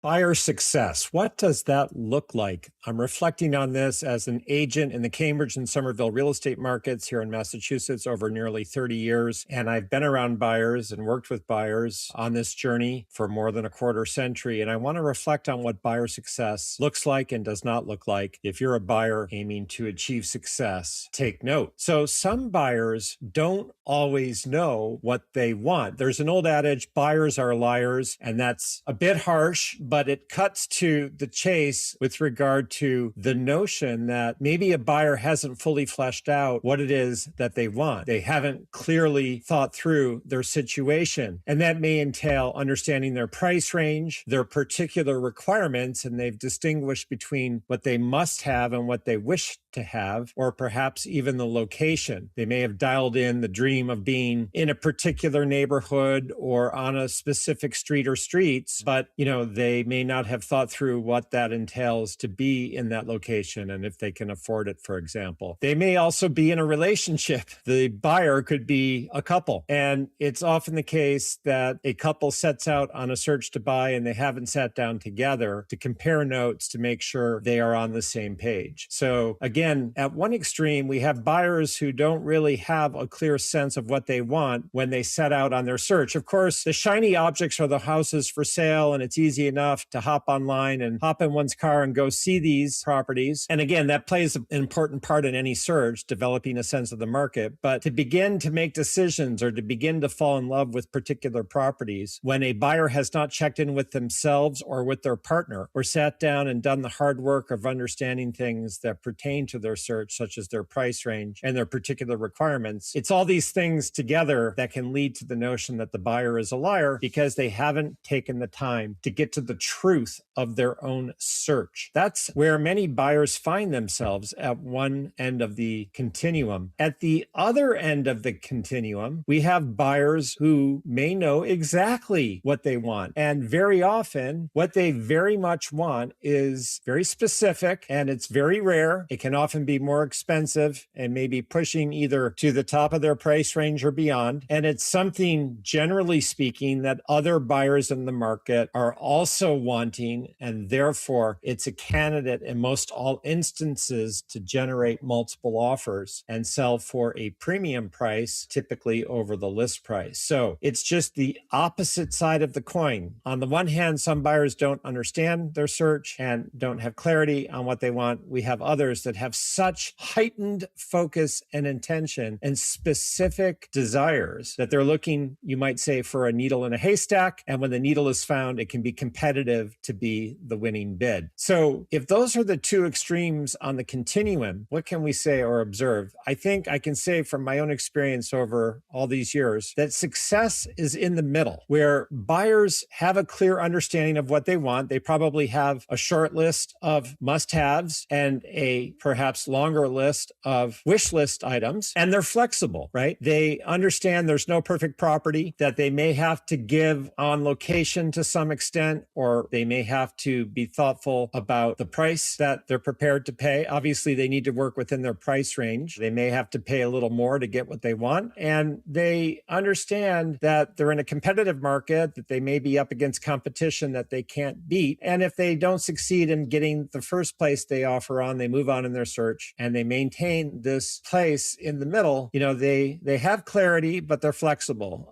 Buyer success. What does that look like? I'm reflecting on this as an agent in the Cambridge and Somerville real estate markets here in Massachusetts over nearly 30 years. And I've been around buyers and worked with buyers on this journey for more than a quarter century. And I want to reflect on what buyer success looks like and does not look like. If you're a buyer aiming to achieve success, take note. So some buyers don't always know what they want. There's an old adage, buyers are liars, and that's a bit harsh, but it cuts to the chase with regard to the notion that maybe a buyer hasn't fully fleshed out what it is that they want. They haven't clearly thought through their situation. And that may entail understanding their price range, their particular requirements, and they've distinguished between what they must have and what they wish to have, or perhaps even the location. They may have dialed in the dream of being in a particular neighborhood or on a specific street or streets, but they may not have thought through what that entails to be in that location and if they can afford it, for example. They may also be in a relationship. The buyer could be a couple. And it's often the case that a couple sets out on a search to buy and they haven't sat down together to compare notes to make sure they are on the same page. So again, at one extreme, we have buyers who don't really have a clear sense of what they want when they set out on their search. Of course, the shiny objects are the houses for sale, and it's easy enough to hop online and hop in one's car and go see these properties. And again, that plays an important part in any search, developing a sense of the market. But to begin to make decisions or to begin to fall in love with particular properties, when a buyer has not checked in with themselves or with their partner or sat down and done the hard work of understanding things that pertain to their search, such as their price range and their particular requirements, it's all these things together that can lead to the notion that the buyer is a liar because they haven't taken the time to get to the truth of their own search. That's where many buyers find themselves at one end of the continuum. At the other end of the continuum, we have buyers who may know exactly what they want. And very often, what they very much want is very specific and it's very rare. It can often be more expensive and maybe pushing either to the top of their price range or beyond. And it's something, generally speaking, that other buyers in the market are also wanting, and therefore it's a candidate in most all instances to generate multiple offers and sell for a premium price, typically over the list price. So it's just the opposite side of the coin. On the one hand, some buyers don't understand their search and don't have clarity on what they want. We have others that have such heightened focus and intention and specific desires that they're looking, you might say, for a needle in a haystack. And when the needle is found, it can be competitive to be the winning bid. So if those are the two extremes on the continuum, what can we say or observe? I think I can say from my own experience over all these years that success is in the middle, where buyers have a clear understanding of what they want. They probably have a short list of must-haves and a perhaps longer list of wish list items, and they're flexible, right? They understand there's no perfect property, that they may have to give on location to some extent, or they may have to be thoughtful about the price that they're prepared to pay. Obviously, they need to work within their price range. They may have to pay a little more to get what they want. And they understand that they're in a competitive market, that they may be up against competition that they can't beat. And if they don't succeed in getting the first place they offer on, they move on in their search and they maintain this place in the middle. They have clarity, but they're flexible.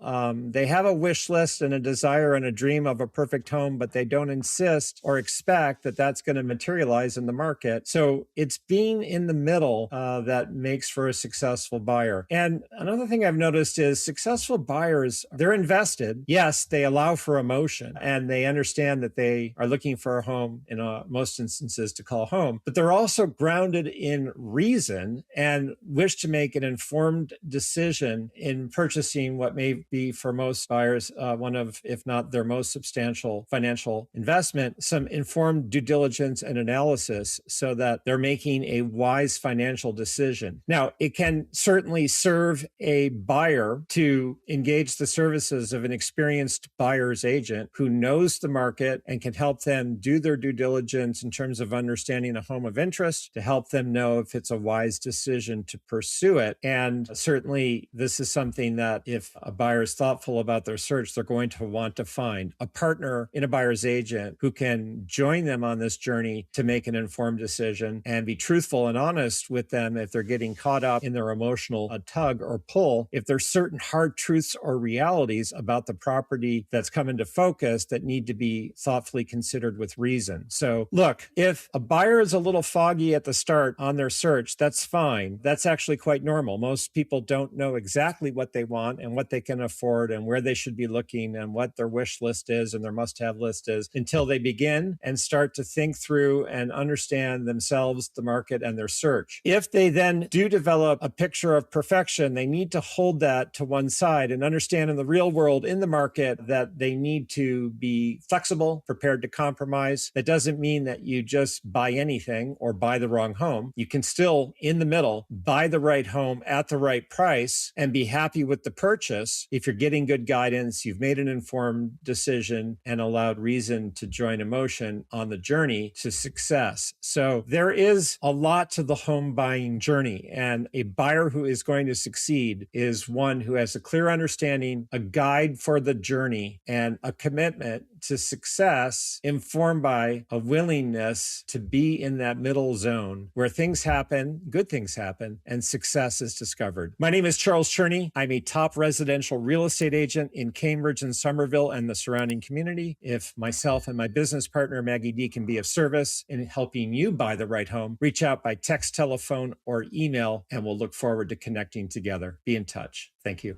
They have a wish list and a desire and a dream of a perfect home, but they don't insist or expect that that's going to materialize in the market. So it's being in the middle that makes for a successful buyer. And another thing I've noticed is successful buyers, they're invested. Yes, they allow for emotion and they understand that they are looking for a home in most instances to call home, but they're also grounded in reason and wish to make an informed decision in purchasing what may be for most buyers one of, if not their most substantial financial investment, some informed due diligence and analysis so that they're making a wise financial decision. Now, it can certainly serve a buyer to engage the services of an experienced buyer's agent who knows the market and can help them do their due diligence in terms of understanding a home of interest, to help them know if it's a wise decision to pursue it. And certainly this is something that if a buyer is thoughtful about their search, they're going to want to find a partner in a buyer's buyer's agent who can join them on this journey to make an informed decision and be truthful and honest with them if they're getting caught up in their emotional tug or pull, if there's certain hard truths or realities about the property that's come into focus that need to be thoughtfully considered with reason. So look, if a buyer is a little foggy at the start on their search, that's fine. That's actually quite normal. Most people don't know exactly what they want and what they can afford and where they should be looking and what their wish list is and their must-have list is until they begin and start to think through and understand themselves, the market, and their search. If they then do develop a picture of perfection, they need to hold that to one side and understand in the real world, in the market, that they need to be flexible, prepared to compromise. That doesn't mean that you just buy anything or buy the wrong home. You can still, in the middle, buy the right home at the right price and be happy with the purchase if you're getting good guidance, you've made an informed decision and allowed reason to join emotion on the journey to success. So there is a lot to the home buying journey, and a buyer who is going to succeed is one who has a clear understanding, a guide for the journey, and a commitment to success informed by a willingness to be in that middle zone where things happen, good things happen, and success is discovered. My name is Charles Cherney. I'm a top residential real estate agent in Cambridge and Somerville and the surrounding community. If myself and my business partner, Maggie D, can be of service in helping you buy the right home, reach out by text, telephone, or email, and we'll look forward to connecting together. Be in touch. Thank you.